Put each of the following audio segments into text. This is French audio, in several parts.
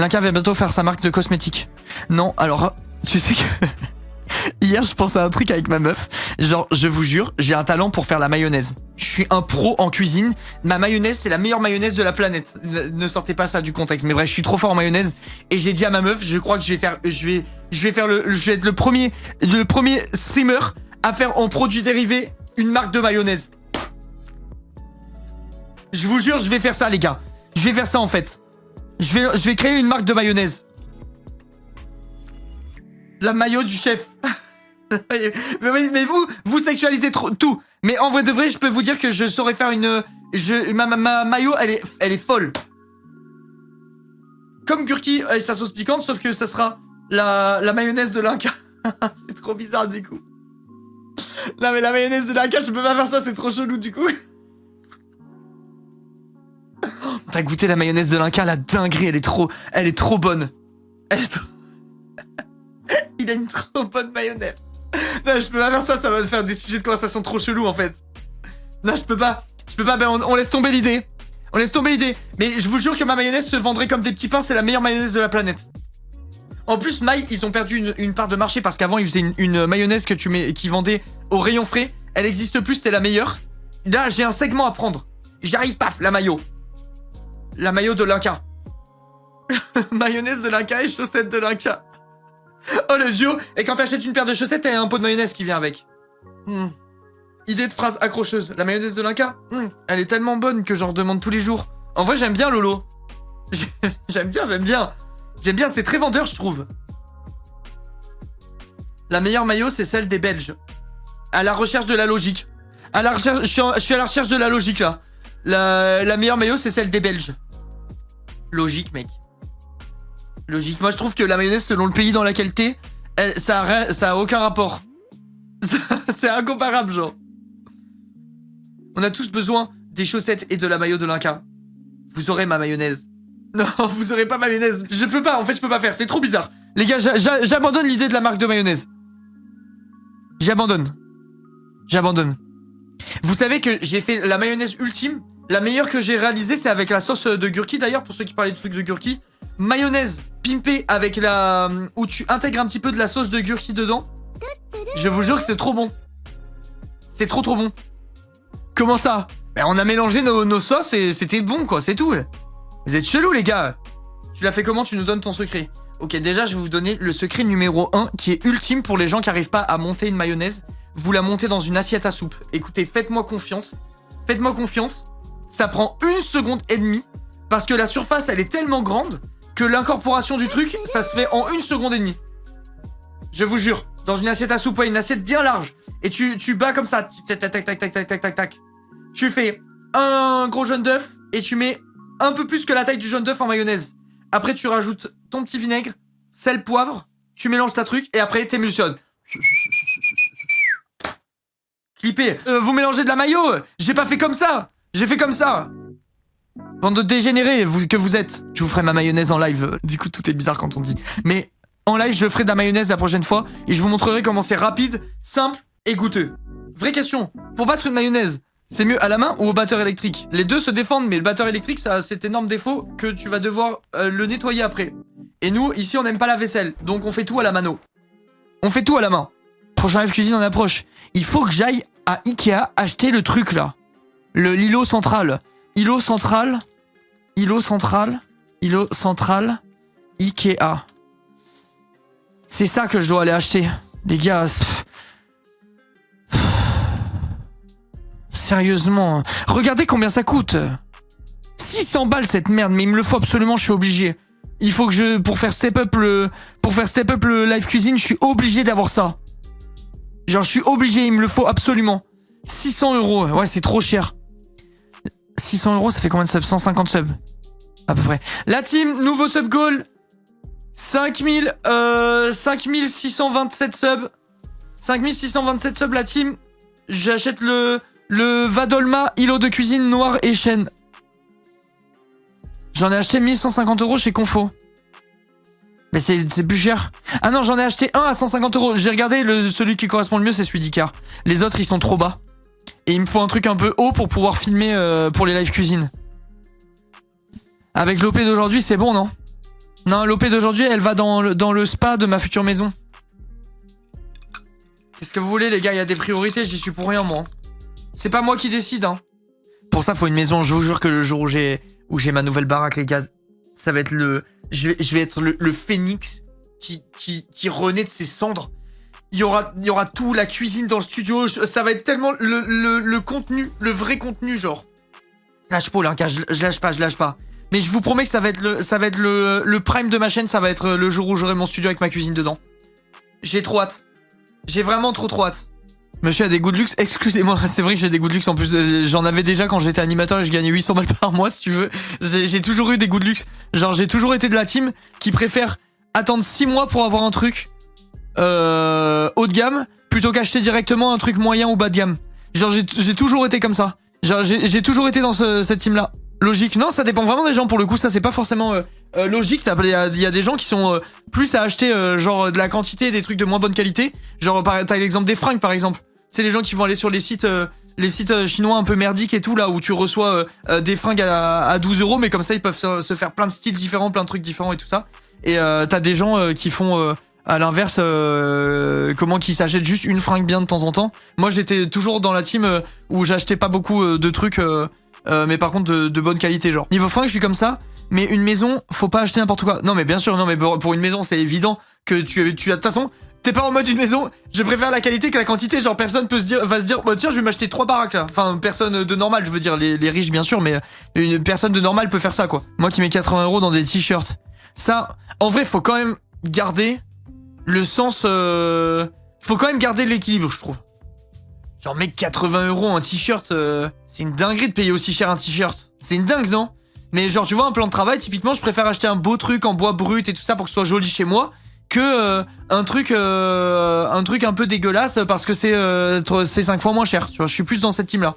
Linka va bientôt faire sa marque de cosmétiques. Non, alors, tu sais que... Hier, je pensais à un truc avec ma meuf. Genre, je vous jure, j'ai un talent pour faire la mayonnaise. Je suis un pro en cuisine. Ma mayonnaise, c'est la meilleure mayonnaise de la planète. Ne sortez pas ça du contexte. Mais bref, je suis trop fort en mayonnaise. Et j'ai dit à ma meuf, je crois que je vais être le premier streamer à faire en produits dérivés une marque de mayonnaise. Je vous jure, je vais faire ça, les gars. Je vais faire ça, en fait. Je vais créer une marque de mayonnaise. La maillot du chef. mais vous sexualisez trop tout. Mais en vrai de vrai, je peux vous dire que je saurais faire ma maillot, elle est folle. Comme Gurki et sa sauce piquante, sauf que ça sera la mayonnaise de Linka. C'est trop bizarre du coup. Non mais la mayonnaise de Linka, je peux pas faire ça, c'est trop chelou du coup. T'as goûté la mayonnaise de Linka, la dinguerie, elle est trop bonne. Il a une trop bonne mayonnaise. Non, je peux pas faire ça, ça va me faire des sujets de conversation trop chelous en fait. Non, je peux pas, ben on laisse tomber l'idée. On laisse tomber l'idée. Mais je vous jure que ma mayonnaise se vendrait comme des petits pains, c'est la meilleure mayonnaise de la planète. En plus, Maï, ils ont perdu une part de marché parce qu'avant, ils faisaient une mayonnaise qui vendait au rayon frais. Elle existe plus, c'était la meilleure. Là, j'ai un segment à prendre. J'arrive, paf, la maillot. La maillot de Linka. Mayonnaise de Linka et chaussettes de Linka. Oh le duo. Et quand t'achètes une paire de chaussettes, t'as un pot de mayonnaise qui vient avec. Idée de phrase accrocheuse. La mayonnaise de Linka, elle est tellement bonne que j'en redemande tous les jours. En vrai, j'aime bien Lolo. J'aime bien, c'est très vendeur, je trouve. La meilleure maillot, c'est celle des Belges. À la recherche de la logique. Je suis à la recherche de la logique, là. La meilleure maillot, c'est celle des Belges. Logique, mec. Logique. Moi, je trouve que la mayonnaise, selon le pays dans lequel t'es, ça a aucun rapport. C'est incomparable, genre. On a tous besoin des chaussettes et de la maillot de Linka. Vous aurez ma mayonnaise. Non, vous aurez pas ma mayonnaise. Je peux pas, en fait, je peux pas faire. C'est trop bizarre. Les gars, j'abandonne l'idée de la marque de mayonnaise. J'abandonne. Vous savez que j'ai fait la mayonnaise ultime. La meilleure que j'ai réalisée, c'est avec la sauce de Gurki. D'ailleurs, pour ceux qui parlaient de trucs de Gurki, mayonnaise pimpée avec où tu intègres un petit peu de la sauce de Gurki dedans. Je vous jure que c'est trop bon. C'est trop bon. Comment ça? Ben, on a mélangé nos sauces et c'était bon, quoi, c'est tout. Vous êtes chelous, les gars. Tu l'as fait comment? Tu nous donnes ton secret. Ok, déjà, je vais vous donner le secret numéro 1 qui est ultime pour les gens qui n'arrivent pas à monter une mayonnaise. Vous la montez dans une assiette à soupe. Écoutez, faites-moi confiance. Ça prend 1 seconde et demie parce que la surface, elle est tellement grande que l'incorporation du truc, ça se fait en 1 seconde et demie. Je vous jure. Dans une assiette à soupe, ouais, une assiette bien large. Et tu bats comme ça. Tac, tac, tac, tac, tac, tac, tac, tac. Tu fais un gros jaune d'œuf et tu mets un peu plus que la taille du jaune d'œuf en mayonnaise. Après, tu rajoutes ton petit vinaigre, sel, poivre, tu mélanges ta truc et après, t'émulsionnes. Clippé. Vous mélangez de la mayo. J'ai pas fait comme ça. J'ai fait comme ça. Bande de dégénérés que vous êtes. Je vous ferai ma mayonnaise en live. Du coup, tout est bizarre quand on dit. Mais en live, je ferai de la mayonnaise la prochaine fois et je vous montrerai comment c'est rapide, simple et goûteux. Vraie question. Pour battre une mayonnaise, c'est mieux à la main ou au batteur électrique? Les deux se défendent, mais le batteur électrique, ça a cet énorme défaut que tu vas devoir le nettoyer après. Et nous, ici, on n'aime pas la vaisselle, donc on fait tout à la mano. On fait tout à la main. Prochain live cuisine en approche. Il faut que j'aille à Ikea acheter le truc, là. L'îlot central. Îlot central, Ikea. C'est ça que je dois aller acheter. Les gars... Sérieusement, regardez combien ça coûte. 600 balles cette merde, mais il me le faut absolument, je suis obligé. Il faut que pour faire step up le live cuisine, je suis obligé d'avoir ça. Genre, je suis obligé, il me le faut absolument. 600 €, ouais, c'est trop cher. 600 €, ça fait combien de subs? 150 subs. À peu près. La team, nouveau sub goal. 5627 subs. 5627 subs, la team. J'achète le Vadolma, îlot de cuisine noir et chêne. J'en ai acheté 1150 € chez Confo. Mais c'est plus cher. Ah non, j'en ai acheté un à 150 €. J'ai regardé, celui qui correspond le mieux, c'est celui d'Icar. Les autres, ils sont trop bas. Et il me faut un truc un peu haut pour pouvoir filmer pour les live cuisine. Avec l'OP d'aujourd'hui, c'est bon, non? Non, l'OP d'aujourd'hui, elle va dans le spa de ma future maison. Qu'est-ce que vous voulez, les gars? Il y a des priorités, j'y suis pour rien, moi. C'est pas moi qui décide, hein. Pour ça, faut une maison. Je vous jure que le jour où j'ai ma nouvelle baraque, les gars, ça va être je vais être le phénix qui renaît de ses cendres. Il y aura tout, la cuisine dans le studio. Ça va être tellement le contenu, le vrai contenu, genre. Lâche pas, là, gars, je lâche pas. Mais je vous promets que ça va être le prime de ma chaîne. Ça va être le jour où j'aurai mon studio avec ma cuisine dedans. J'ai trop hâte. J'ai vraiment trop hâte. Monsieur a des goûts de luxe, excusez-moi, c'est vrai que j'ai des goûts de luxe, en plus j'en avais déjà quand j'étais animateur et je gagnais 800 balles par mois si tu veux. J'ai toujours eu des goûts de luxe, genre j'ai toujours été de la team qui préfère attendre 6 mois pour avoir un truc haut de gamme plutôt qu'acheter directement un truc moyen ou bas de gamme. Genre j'ai toujours été comme ça, genre j'ai toujours été dans cette team là. Logique, non ça dépend vraiment des gens pour le coup, ça c'est pas forcément logique, il y a des gens qui sont plus à acheter genre de la quantité et des trucs de moins bonne qualité, genre t'as l'exemple des fringues par exemple. C'est les gens qui vont aller sur les sites chinois un peu merdiques et tout, là, où tu reçois des fringues à 12 € mais comme ça, ils peuvent se faire plein de styles différents, plein de trucs différents et tout ça. Et t'as des gens qui font, à l'inverse, qui s'achètent juste une fringue bien de temps en temps. Moi, j'étais toujours dans la team où j'achetais pas beaucoup de trucs, mais par contre de bonne qualité, genre. Niveau fringues, je suis comme ça, mais une maison, faut pas acheter n'importe quoi. Non, mais bien sûr, non, mais pour une maison, c'est évident que tu as, de toute façon... T'es pas en mode une maison, je préfère la qualité que la quantité, genre personne va se dire bah tiens je vais m'acheter 3 baraques là. Enfin personne de normal, je veux dire les riches bien sûr, mais une personne de normal peut faire ça quoi. Moi qui mets 80 € dans des t-shirts. Ça, en vrai faut quand même garder le sens, faut quand même garder l'équilibre je trouve. Genre mec 80 € un t-shirt, c'est une dinguerie de payer aussi cher un t-shirt. C'est une dingue non? Mais genre tu vois un plan de travail typiquement je préfère acheter un beau truc en bois brut et tout ça pour que ce soit joli chez moi. Que un truc un peu dégueulasse parce que c'est 5 fois moins cher. Tu vois, je suis plus dans cette team là.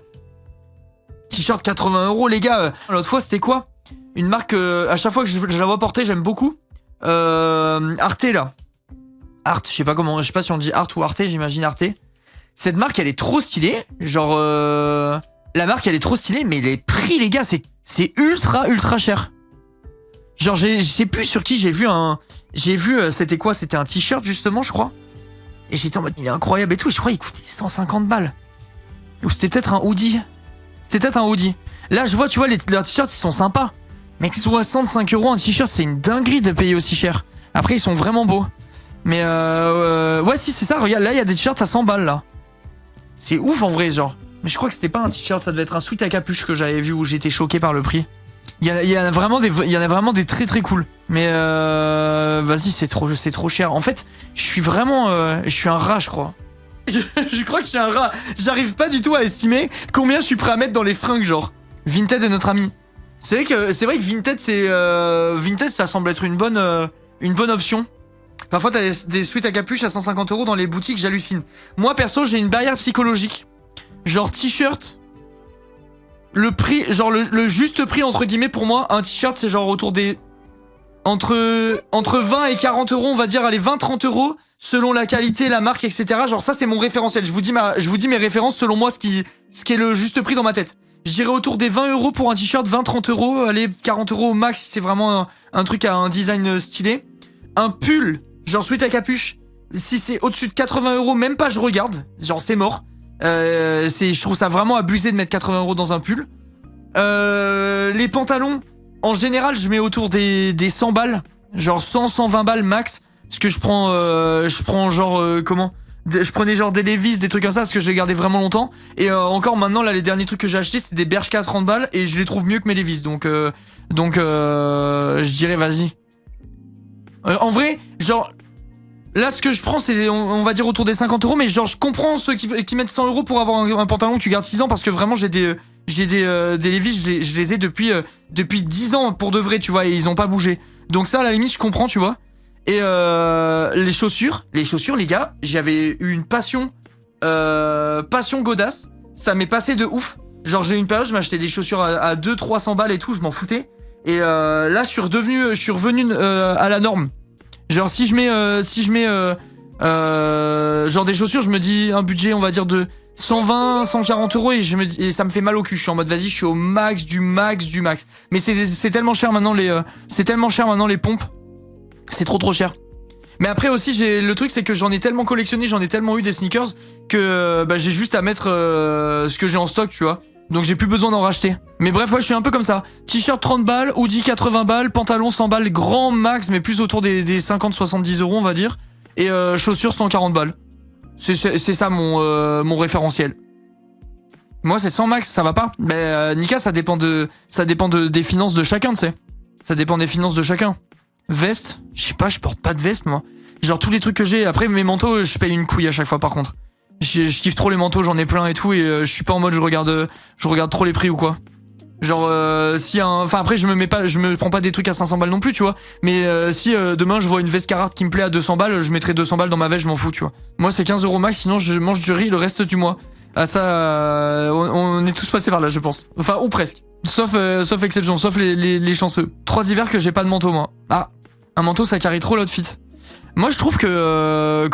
T-shirt 80 € les gars. L'autre fois c'était quoi? Une marque à chaque fois que je la vois porter j'aime beaucoup. Arte là. Arte, je sais pas si on dit Arte ou Arte, j'imagine Arte. Cette marque elle est trop stylée. Genre la marque elle est trop stylée mais les prix les gars c'est ultra cher. Genre je sais plus sur qui j'ai vu c'était quoi? C'était un t-shirt justement je crois. Et j'étais en mode il est incroyable et tout. Et je crois qu'il coûtait 150 balles. Ou c'était peut-être un hoodie. Là je vois tu vois leurs t-shirts ils sont sympas. Mec 65 € un t-shirt c'est une dinguerie de payer aussi cher. Après ils sont vraiment beaux. Mais ouais si c'est ça regarde là il y a des t-shirts à 100 balles là. C'est ouf en vrai genre. Mais je crois que c'était pas un t-shirt, ça devait être un sweat à capuche que j'avais vu où j'étais choqué par le prix. Il y en a vraiment des très cool. Mais vas-y, c'est trop cher. En fait, je suis un rat, je crois. Je crois que je suis un rat. J'arrive pas du tout à estimer combien je suis prêt à mettre dans les fringues, genre. Vinted est notre ami. C'est vrai que Vinted, ça semble être une bonne option. Parfois, t'as des sweats à capuche à 150 € dans les boutiques, j'hallucine. Moi, perso, j'ai une barrière psychologique. Genre t-shirt. Le prix, genre le juste prix entre guillemets pour moi, un t-shirt c'est genre autour des... Entre 20 et 40 €, on va dire, allez 20-30 € selon la qualité, la marque, etc. Genre ça c'est mon référentiel, je vous dis mes références selon moi ce qui est le juste prix dans ma tête. Je dirais autour des 20 € pour un t-shirt, 20-30 €, allez 40 € au max si c'est vraiment un truc à un design stylé. Un pull, genre sweat à capuche, si c'est au-dessus de 80 €, même pas je regarde, genre c'est mort. Je trouve ça vraiment abusé de mettre 80 € dans un pull. Les pantalons, en général, je mets autour des 100 balles, genre 100-120 balles max. Parce que je prends genre je prenais genre des Levi's, des trucs comme ça, parce que je les gardais vraiment longtemps. Et encore maintenant, là, les derniers trucs que j'ai achetés, c'est des Bershka à 30 balles et je les trouve mieux que mes Levi's. Donc je dirais vas-y. En vrai, genre. Là, ce que je prends, c'est, on va dire, autour des 50 €, mais genre, je comprends ceux qui mettent 100 € pour avoir un pantalon que tu gardes 6 ans, parce que vraiment, j'ai des Levi's, je les ai depuis 10 ans, pour de vrai, tu vois, et ils ont pas bougé. Donc ça, à la limite, je comprends, tu vois. Et les chaussures, les gars, j'avais eu une passion godasse, ça m'est passé de ouf. Genre, j'ai eu une période, je m'achetais des chaussures à 200-300 balles et tout, je m'en foutais. Et là, je suis revenu à la norme. Genre si je mets genre des chaussures, je me dis un budget on va dire de 120-140 € et ça me fait mal au cul. Je suis en mode vas-y, je suis au max du max. Mais c'est tellement cher maintenant les pompes C'est trop cher. Mais après aussi, le truc c'est que j'en ai tellement collectionné, j'en ai tellement eu des sneakers que bah, j'ai juste à mettre ce que j'ai en stock, tu vois. Donc j'ai plus besoin d'en racheter. Mais bref, ouais, je suis un peu comme ça. T-shirt 30 balles, hoodie 80 balles, pantalon 100 balles, grand max, mais plus autour des 50-70 euros, on va dire. Et chaussures 140 balles. C'est ça mon référentiel. Moi, c'est 100 max, ça va pas. Mais Nika, ça dépend des finances de chacun, tu sais. Ça dépend des finances de chacun. Veste, je sais pas, je porte pas de veste, moi. Genre tous les trucs que j'ai. Après, mes manteaux, je paye une couille à chaque fois, par contre. Je kiffe trop les manteaux, j'en ai plein et tout, et je suis pas en mode je regarde trop les prix ou quoi. Genre enfin après je me prends pas des trucs à 500 balles non plus, tu vois. Mais si demain je vois une veste Carhartt qui me plaît à 200 balles, je mettrai 200 balles dans ma veste, je m'en fous, tu vois. Moi c'est 15 euros max, sinon je mange du riz le reste du mois. Ah ça, on est tous passés par là, je pense. Enfin ou presque. Sauf exception, sauf les chanceux. 3 hivers que j'ai pas de manteau moi. Ah, un manteau ça carry trop l'outfit. Moi je trouve que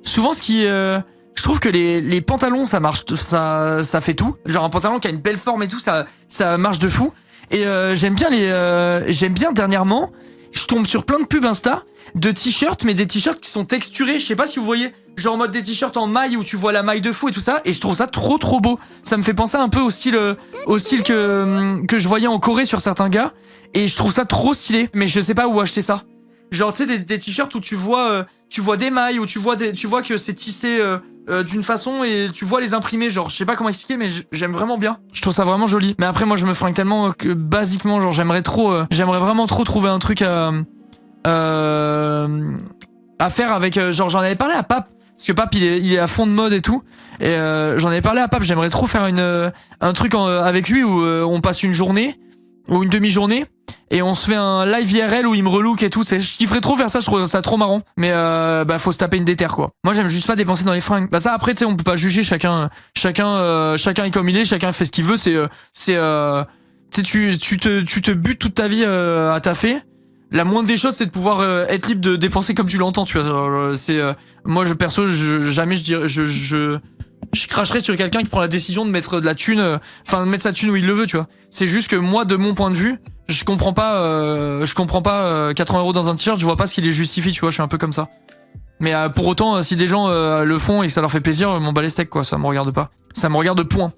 souvent je trouve que les pantalons ça marche, ça fait tout. Genre un pantalon qui a une belle forme et tout, ça marche de fou. Et j'aime bien dernièrement, je tombe sur plein de pubs Insta de t-shirts, mais des t-shirts qui sont texturés. Je sais pas si vous voyez, genre en mode des t-shirts en maille où tu vois la maille de fou et tout ça. Et je trouve ça trop beau. Ça me fait penser un peu au style que je voyais en Corée sur certains gars. Et je trouve ça trop stylé. Mais je sais pas où acheter ça. Genre tu sais des t-shirts où tu vois des mailles, où tu vois que c'est tissé d'une façon et tu vois les imprimés, genre je sais pas comment expliquer, mais j'aime vraiment bien. Je trouve ça vraiment joli. Mais après moi je me fringue tellement que basiquement, genre j'aimerais vraiment trop trouver un truc à faire avec genre j'en avais parlé à Pape parce que Pape il est à fond de mode et tout, et j'en avais parlé à Pape, j'aimerais trop faire un truc avec lui où on passe une journée ou une demi-journée et on se fait un live IRL où il me relook et tout. Je kifferais trop faire ça, je trouve ça trop marrant. Mais bah faut se taper une déterre quoi. Moi j'aime juste pas dépenser dans les fringues. Bah ça après tu sais on peut pas juger, chacun est comme il est, chacun fait ce qu'il veut. Tu te butes toute ta vie à taffer. La moindre des choses c'est de pouvoir être libre de dépenser comme tu l'entends, tu vois. Moi perso jamais je dirais je cracherais sur quelqu'un qui prend la décision de mettre de la thune, de mettre sa thune où il le veut, tu vois. C'est juste que moi, de mon point de vue, je comprends pas 80 euros dans un t-shirt, je vois pas ce qui les justifie, tu vois, je suis un peu comme ça. Mais pour autant, si des gens le font et que ça leur fait plaisir, m'en bats les steaks, quoi, ça me regarde pas. Ça me regarde point.